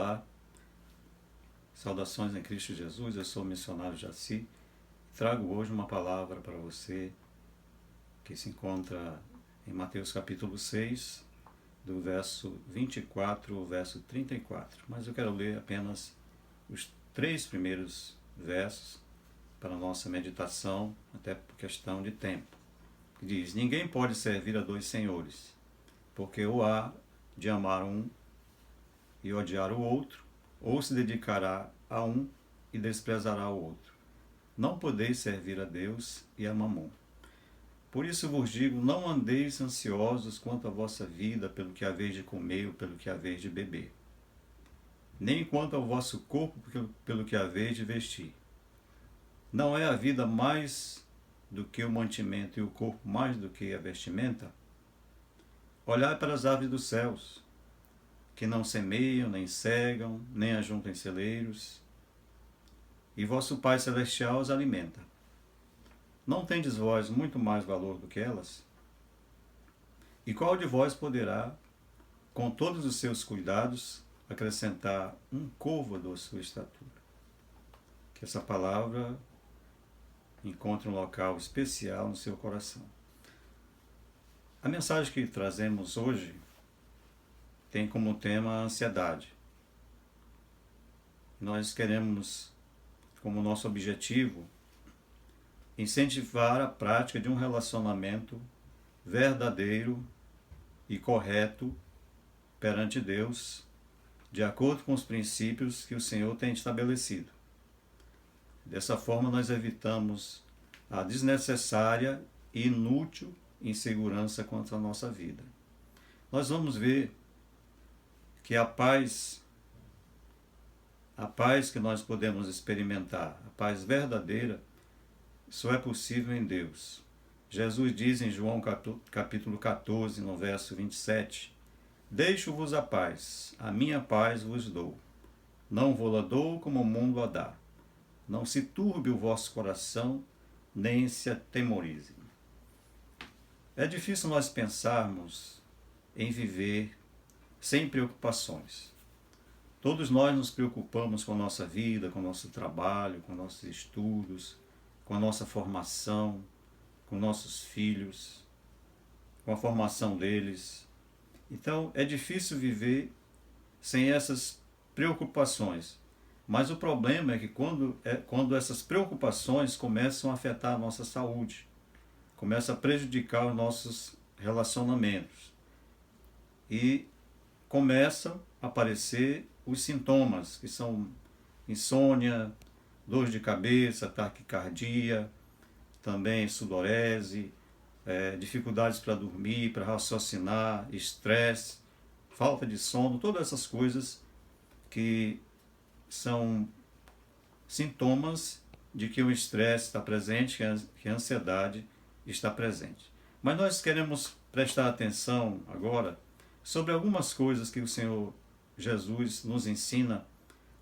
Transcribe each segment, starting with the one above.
Olá, saudações em Cristo Jesus, eu sou o missionário Jaci. Trago hoje uma palavra para você que se encontra em Mateus capítulo 6, do verso 24 ao verso 34. Mas eu quero ler apenas os 3 primeiros versos para a nossa meditação, até por questão de tempo. Diz: ninguém pode servir a 2 senhores, porque ou há de amar um e odiar o outro, ou se dedicará a um e desprezará o outro. Não podeis servir a Deus e a Mamon. Por isso vos digo, não andeis ansiosos quanto à vossa vida, pelo que haveis de comer ou pelo que haveis de beber, nem quanto ao vosso corpo, pelo que haveis de vestir. Não é a vida mais do que o mantimento e o corpo mais do que a vestimenta? Olhai para as aves dos céus, que não semeiam, nem cegam, nem ajuntam em celeiros, e vosso Pai Celestial as alimenta. Não tendes vós muito mais valor do que elas? E qual de vós poderá, com todos os seus cuidados, acrescentar um côvado à sua estatura? Que essa palavra encontre um local especial no seu coração. A mensagem que trazemos hoje tem como tema a ansiedade. Nós queremos, como nosso objetivo, incentivar a prática de um relacionamento verdadeiro e correto perante Deus, de acordo com os princípios que o Senhor tem estabelecido. Dessa forma, nós evitamos a desnecessária e inútil insegurança quanto à nossa vida. Nós vamos ver que a paz que nós podemos experimentar, a paz verdadeira, só é possível em Deus. Jesus diz em João capítulo 14, no verso 27, deixo-vos a paz, a minha paz vos dou. Não vou-la dou como o mundo a dá. Não se turbe o vosso coração, nem se atemorize. É difícil nós pensarmos em viver sem preocupações. Todos nós nos preocupamos com a nossa vida, com o nosso trabalho, com nossos estudos, com a nossa formação, com nossos filhos, com a formação deles. Então, é difícil viver sem essas preocupações. Mas o problema é que quando essas preocupações começam a afetar a nossa saúde, começam a prejudicar os nossos relacionamentos e começam a aparecer os sintomas, que são insônia, dor de cabeça, taquicardia, também sudorese, dificuldades para dormir, para raciocinar, estresse, falta de sono, todas essas coisas que são sintomas de que o estresse está presente, que a ansiedade está presente. Mas nós queremos prestar atenção agora sobre algumas coisas que o Senhor Jesus nos ensina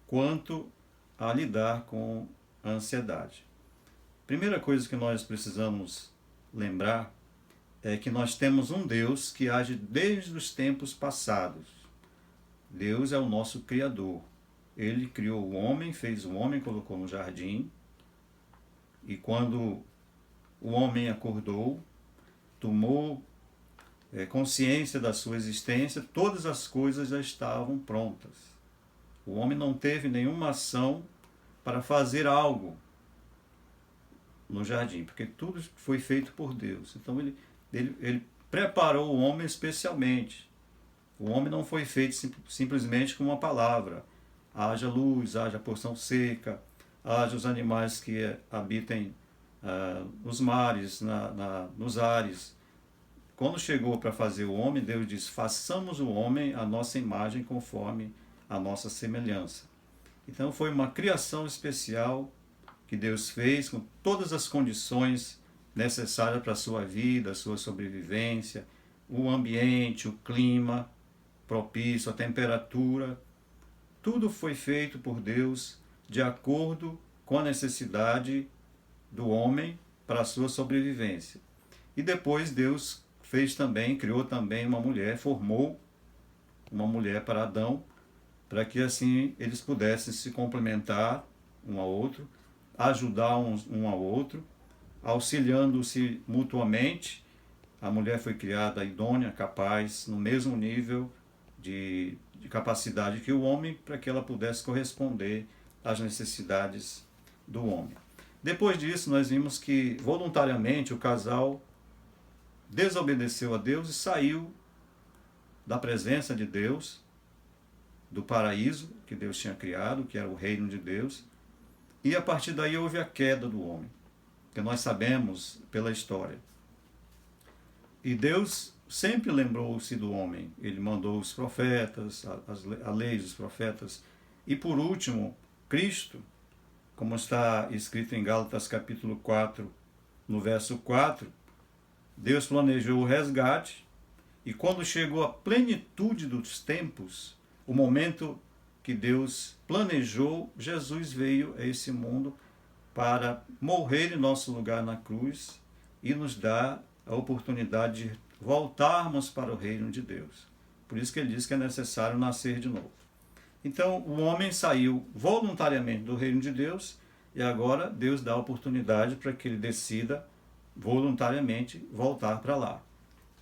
quanto a lidar com a ansiedade. Primeira coisa que nós precisamos lembrar é que nós temos um Deus que age desde os tempos passados. Deus é o nosso Criador. Ele criou o homem, fez o homem, colocou no jardim, e quando o homem acordou, tomou consciência da sua existência, todas as coisas já estavam prontas. O homem não teve nenhuma ação para fazer algo no jardim, porque tudo foi feito por Deus. Então ele preparou o homem especialmente. O homem não foi feito simplesmente com uma palavra. Haja luz, haja porção seca, haja os animais que habitem nos mares, nos ares. Quando chegou para fazer o homem, Deus disse, façamos o homem à nossa imagem conforme a nossa semelhança. Então foi uma criação especial que Deus fez com todas as condições necessárias para a sua vida, a sua sobrevivência, o ambiente, o clima propício, a temperatura. Tudo foi feito por Deus de acordo com a necessidade do homem para a sua sobrevivência. E depois Deus criou também uma mulher, formou uma mulher para Adão, para que assim eles pudessem se complementar um ao outro, ajudar um ao outro, auxiliando-se mutuamente. A mulher foi criada idônea, capaz, no mesmo nível de capacidade que o homem, para que ela pudesse corresponder às necessidades do homem. Depois disso, nós vimos que voluntariamente o casal desobedeceu a Deus e saiu da presença de Deus, do paraíso que Deus tinha criado, que era o reino de Deus, e a partir daí houve a queda do homem, que nós sabemos pela história. E Deus sempre lembrou-se do homem. Ele mandou os profetas, a lei dos profetas, e por último, Cristo, como está escrito em Gálatas capítulo 4, no verso 4, Deus planejou o resgate, e quando chegou a plenitude dos tempos, o momento que Deus planejou, Jesus veio a esse mundo para morrer em nosso lugar na cruz e nos dar a oportunidade de voltarmos para o reino de Deus. Por isso que ele diz que é necessário nascer de novo. Então, o homem saiu voluntariamente do reino de Deus e agora Deus dá a oportunidade para que ele decida voluntariamente voltar para lá.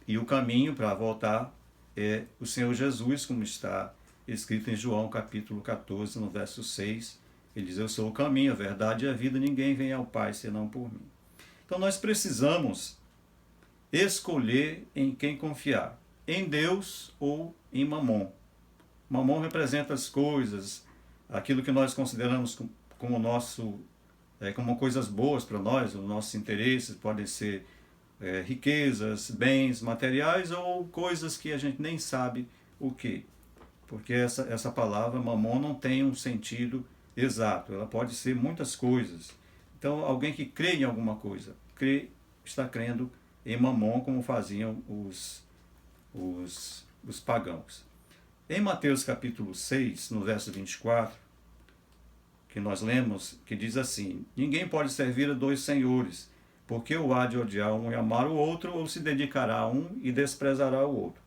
E o caminho para voltar é o Senhor Jesus, como está escrito em João capítulo 14, no verso 6. Ele diz: eu sou o caminho, a verdade e a vida, ninguém vem ao Pai senão por mim. Então nós precisamos escolher em quem confiar, em Deus ou em Mamon. Mamon representa as coisas, aquilo que nós consideramos como coisas boas para nós, os nossos interesses, podem ser riquezas, bens materiais ou coisas que a gente nem sabe o que. Porque essa palavra Mamon não tem um sentido exato, ela pode ser muitas coisas. Então alguém que crê em alguma coisa, está crendo em Mamon, como faziam os pagãos. Em Mateus capítulo 6, no verso 24, que nós lemos, que diz assim: ninguém pode servir a dois senhores, porque ou há de odiar um e amar o outro, ou se dedicará a um e desprezará o outro.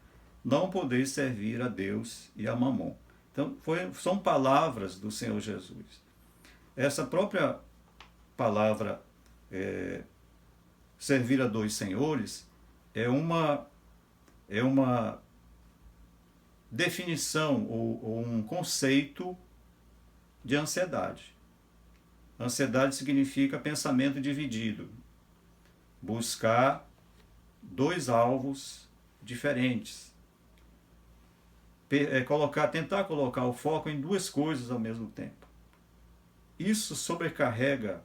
Não podeis servir a Deus e a Mamon. Então, são palavras do Senhor Jesus. Essa própria palavra, servir a dois senhores, é uma definição ou um conceito de ansiedade. Ansiedade significa pensamento dividido. Buscar dois alvos diferentes. Tentar colocar o foco em duas coisas ao mesmo tempo. Isso sobrecarrega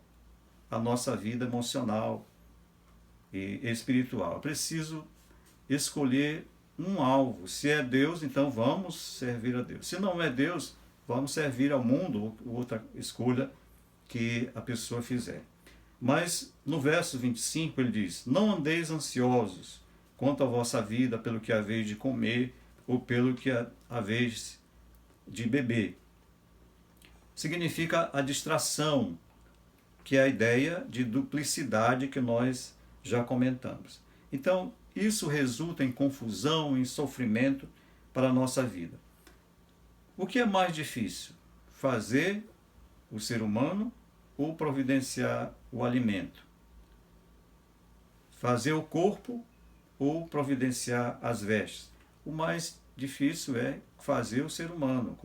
a nossa vida emocional e espiritual. É preciso escolher um alvo. Se é Deus, então vamos servir a Deus. Se não é Deus, vamos servir ao mundo, ou outra escolha que a pessoa fizer. Mas no verso 25 ele diz: não andeis ansiosos quanto à vossa vida, pelo que haveis de comer ou pelo que haveis de beber. Significa a distração, que é a ideia de duplicidade que nós já comentamos. Então, isso resulta em confusão, em sofrimento para a nossa vida. O que é mais difícil? Fazer o ser humano ou providenciar o alimento? Fazer o corpo ou providenciar as vestes? O mais difícil é fazer o ser humano,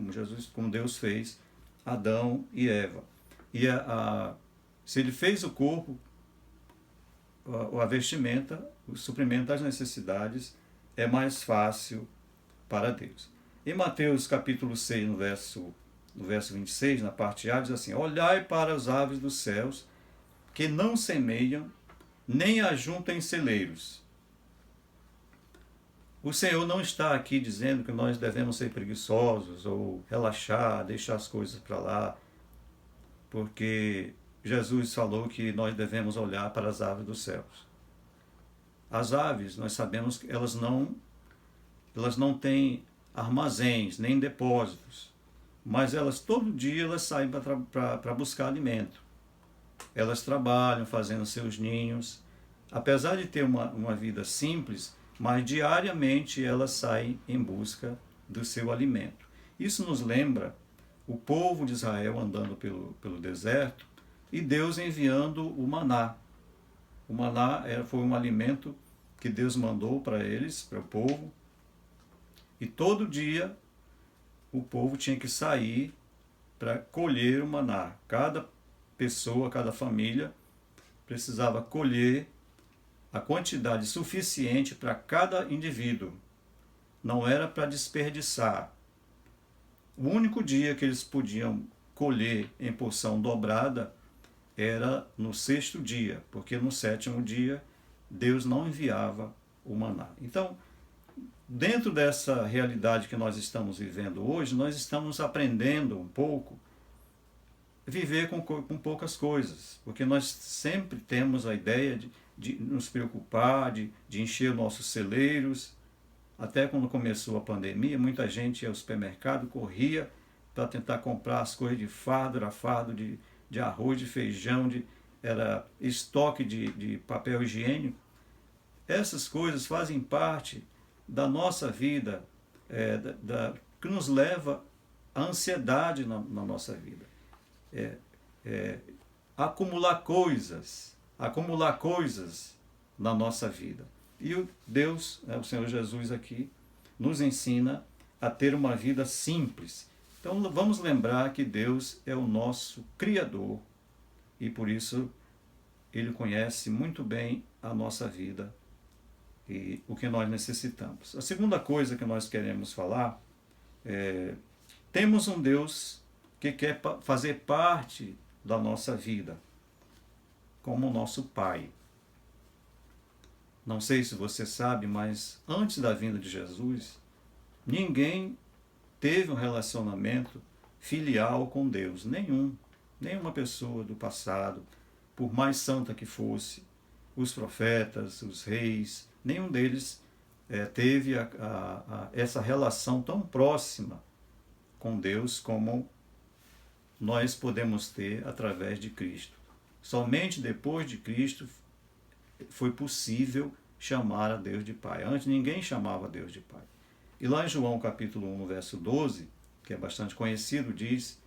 como Deus fez Adão e Eva. E se ele fez o corpo, a vestimenta, o suprimento das necessidades é mais fácil para Deus. Em Mateus capítulo 6, no verso 26, na parte A, diz assim: olhai para as aves dos céus, que não semeiam, nem ajuntam em celeiros. O Senhor não está aqui dizendo que nós devemos ser preguiçosos ou relaxar, deixar as coisas para lá, porque Jesus falou que nós devemos olhar para as aves dos céus. As aves, nós sabemos que elas não têm armazéns, nem depósitos, mas todo dia elas saem para buscar alimento. Elas trabalham fazendo seus ninhos, apesar de ter uma vida simples, mas diariamente elas saem em busca do seu alimento. Isso nos lembra o povo de Israel andando pelo deserto e Deus enviando o maná. O maná foi um alimento que Deus mandou para eles, para o povo, e todo dia o povo tinha que sair para colher o maná. Cada pessoa, cada família precisava colher a quantidade suficiente para cada indivíduo. Não era para desperdiçar. O único dia que eles podiam colher em porção dobrada era no sexto dia, porque no sétimo dia Deus não enviava o maná. Então, dentro dessa realidade que nós estamos vivendo hoje, nós estamos aprendendo um pouco a viver com poucas coisas, porque nós sempre temos a ideia de nos preocupar, de encher nossos celeiros. Até quando começou a pandemia, muita gente ia ao supermercado, corria para tentar comprar as coisas de fardo, era fardo de arroz, de feijão, era estoque de papel higiênico. Essas coisas fazem parte da nossa vida, que nos leva à ansiedade na nossa vida. Acumular coisas na nossa vida. E o Deus, o Senhor Jesus aqui, nos ensina a ter uma vida simples. Então vamos lembrar que Deus é o nosso Criador e por isso Ele conhece muito bem a nossa vida e o que nós necessitamos. A segunda coisa que nós queremos falar é: temos um Deus que quer fazer parte da nossa vida, como nosso Pai. Não sei se você sabe, mas antes da vinda de Jesus, ninguém teve um relacionamento filial com Deus. Nenhuma pessoa do passado, por mais santa que fosse, os profetas, os reis, nenhum deles teve essa relação tão próxima com Deus como nós podemos ter através de Cristo. Somente depois de Cristo foi possível chamar a Deus de Pai. Antes ninguém chamava a Deus de Pai. E lá em João capítulo 1, verso 12, que é bastante conhecido, diz: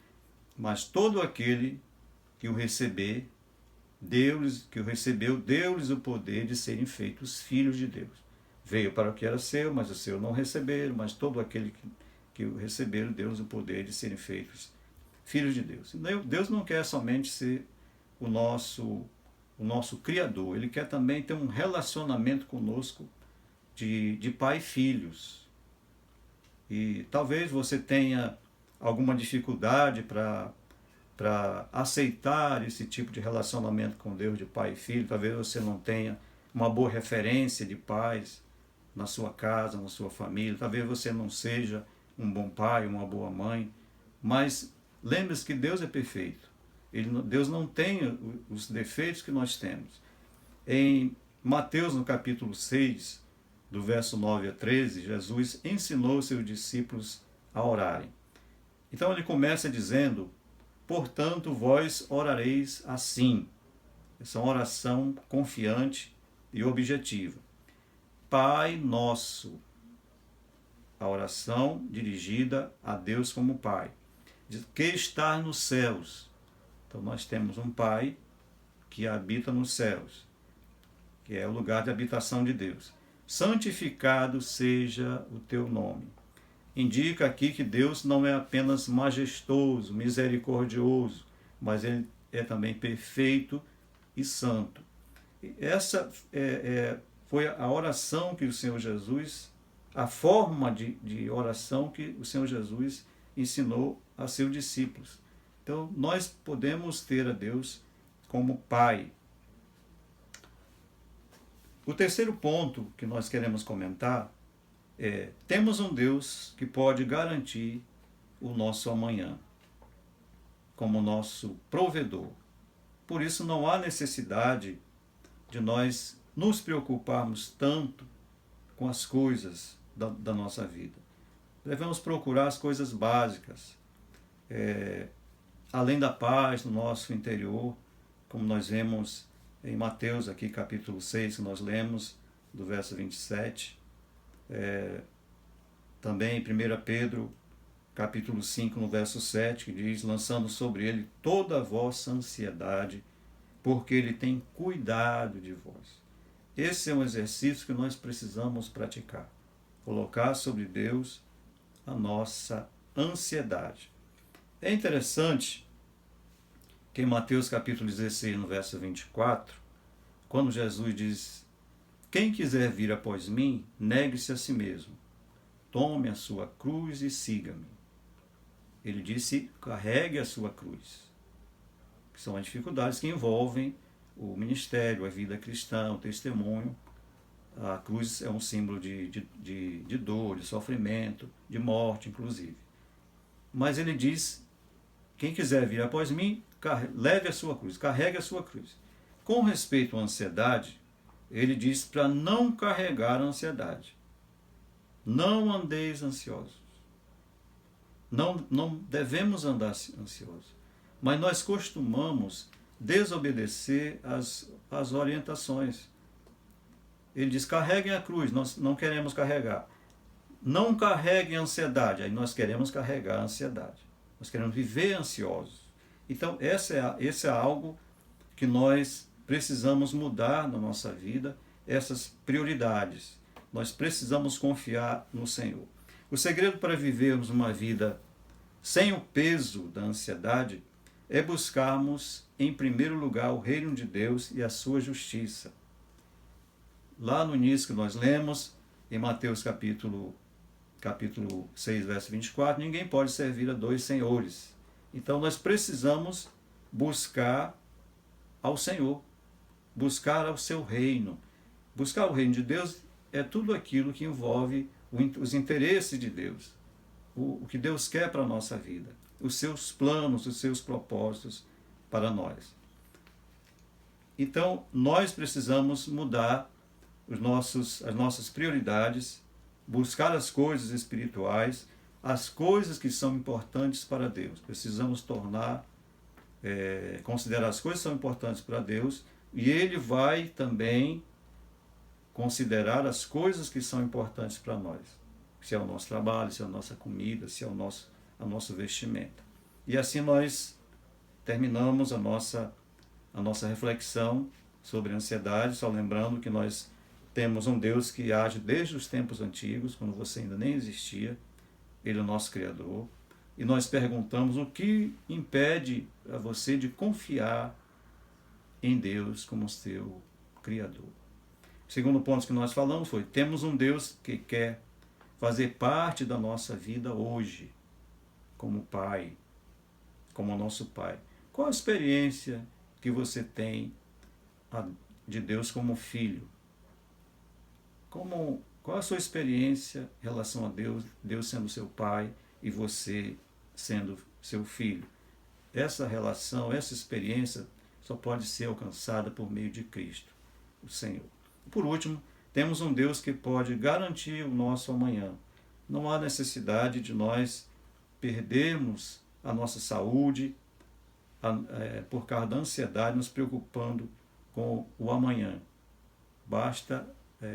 mas todo aquele que o receber, deu-lhes o poder de serem feitos filhos de Deus. Veio para o que era seu, mas os seus não receberam, mas todo aquele que o receberam, deu-lhes o poder de serem feitos filhos de Deus. Deus não quer somente ser o nosso Criador, Ele quer também ter um relacionamento conosco de pai e filhos. E talvez você tenha alguma dificuldade para aceitar esse tipo de relacionamento com Deus de pai e filho. Talvez você não tenha uma boa referência de pais na sua casa, na sua família. Talvez você não seja um bom pai, uma boa mãe. Mas lembre-se que Deus é perfeito. Deus não tem os defeitos que nós temos. Em Mateus, no capítulo 6, do verso 9 a 13, Jesus ensinou seus discípulos a orarem. Então ele começa dizendo: portanto, vós orareis assim. Essa é uma oração confiante e objetiva. Pai nosso. A oração dirigida a Deus como Pai. Que está nos céus. Então nós temos um Pai que habita nos céus, que é o lugar de habitação de Deus. Santificado seja o teu nome. Indica aqui que Deus não é apenas majestoso, misericordioso, mas Ele é também perfeito e santo. Essa foi a oração que o Senhor Jesus, a forma de oração que o Senhor Jesus ensinou a seus discípulos. Então, nós podemos ter a Deus como Pai. O terceiro ponto que nós queremos comentar é: temos um Deus que pode garantir o nosso amanhã, como nosso provedor. Por isso, não há necessidade de nós nos preocuparmos tanto com as coisas da nossa vida. Devemos procurar as coisas básicas, além da paz no nosso interior, como nós vemos em Mateus, aqui capítulo 6, que nós lemos, do verso 27. Também em 1 Pedro, capítulo 5, no verso 7, que diz: lançando sobre ele toda a vossa ansiedade, porque ele tem cuidado de vós. Esse é um exercício que nós precisamos praticar. Colocar sobre Deus a nossa ansiedade. É interessante que em Mateus capítulo 16, no verso 24, quando Jesus diz: quem quiser vir após mim, negue-se a si mesmo, tome a sua cruz e siga-me. Ele disse: carregue a sua cruz, que são as dificuldades que envolvem o ministério, a vida cristã, o testemunho. A cruz é um símbolo de dor, de sofrimento, de morte, inclusive. Mas ele diz: quem quiser vir após mim, leve a sua cruz, carregue a sua cruz. Com respeito à ansiedade, ele diz para não carregar a ansiedade. Não andeis ansiosos. Não devemos andar ansiosos. Mas nós costumamos desobedecer as orientações. Ele diz: carreguem a cruz, nós não queremos carregar. Não carreguem a ansiedade, aí nós queremos carregar a ansiedade. Nós queremos viver ansiosos. Então, esse é algo que nós precisamos mudar na nossa vida, essas prioridades. Nós precisamos confiar no Senhor. O segredo para vivermos uma vida sem o peso da ansiedade é buscarmos, em primeiro lugar, o reino de Deus e a sua justiça. Lá no início que nós lemos, em Mateus capítulo 6, verso 24, ninguém pode servir a dois senhores. Então nós precisamos buscar ao Senhor, buscar ao seu reino. Buscar o reino de Deus é tudo aquilo que envolve os interesses de Deus, o que Deus quer para a nossa vida, os seus planos, os seus propósitos para nós. Então, nós precisamos mudar as nossas prioridades, buscar as coisas espirituais, as coisas que são importantes para Deus. Precisamos considerar as coisas que são importantes para Deus, e Ele vai também considerar as coisas que são importantes para nós. Se é o nosso trabalho, se é a nossa comida, se é o nosso vestimento. E assim nós terminamos a nossa reflexão sobre a ansiedade, só lembrando que nós temos um Deus que age desde os tempos antigos, quando você ainda nem existia. Ele é o nosso Criador. E nós perguntamos o que impede a você de confiar em Deus como seu Criador. O segundo ponto que nós falamos foi: temos um Deus que quer fazer parte da nossa vida hoje, como Pai, como nosso Pai. Qual a experiência que você tem de Deus como filho? Qual a sua experiência em relação a Deus, Deus sendo seu Pai e você sendo seu filho? Essa relação, essa experiência só pode ser alcançada por meio de Cristo, o Senhor. Por último, temos um Deus que pode garantir o nosso amanhã. Não há necessidade de nós perdermos a nossa saúde por causa da ansiedade, nos preocupando com o amanhã. Basta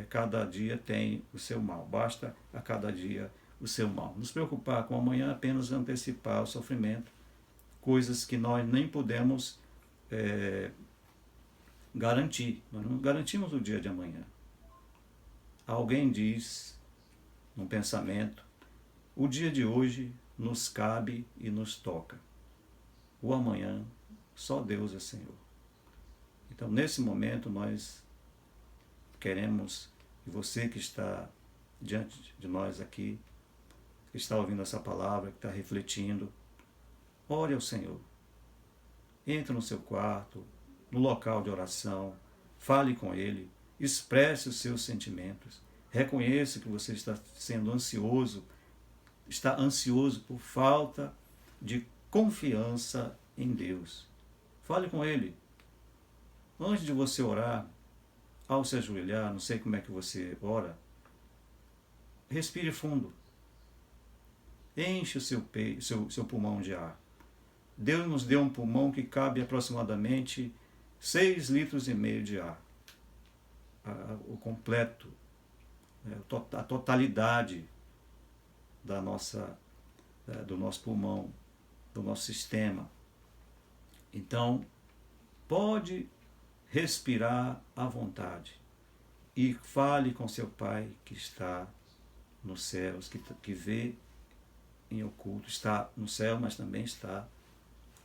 cada dia tem o seu mal. Basta a cada dia o seu mal. Nos preocupar com o amanhã é apenas antecipar o sofrimento, coisas que nós nem podemos garantir. Nós não garantimos o dia de amanhã. Alguém diz, num pensamento: o dia de hoje nos cabe e nos toca. O amanhã, só Deus é Senhor. Então, nesse momento, nós queremos que você que está diante de nós aqui, que está ouvindo essa palavra, que está refletindo, ore ao Senhor. Entre no seu quarto, no local de oração, fale com Ele, expresse os seus sentimentos, reconheça que você está sendo ansioso, está ansioso por falta de confiança em Deus. Fale com Ele. Antes de você orar, ao se ajoelhar, não sei como é que você ora, respire fundo. Enche o seu pulmão de ar. Deus nos deu um pulmão que cabe aproximadamente 6,5 litros de ar. O completo, a totalidade da nossa do nosso pulmão, do nosso sistema. Então, pode respirar à vontade e fale com seu Pai que está nos céus, que vê em oculto, está no céu, mas também está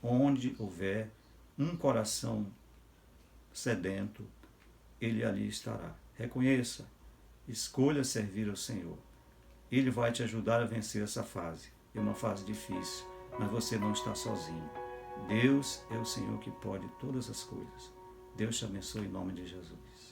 onde houver um coração sedento, Ele ali estará. Reconheça, escolha servir ao Senhor. Ele vai te ajudar a vencer essa fase. É uma fase difícil, mas você não está sozinho. Deus é o Senhor que pode todas as coisas. Deus te abençoe em nome de Jesus.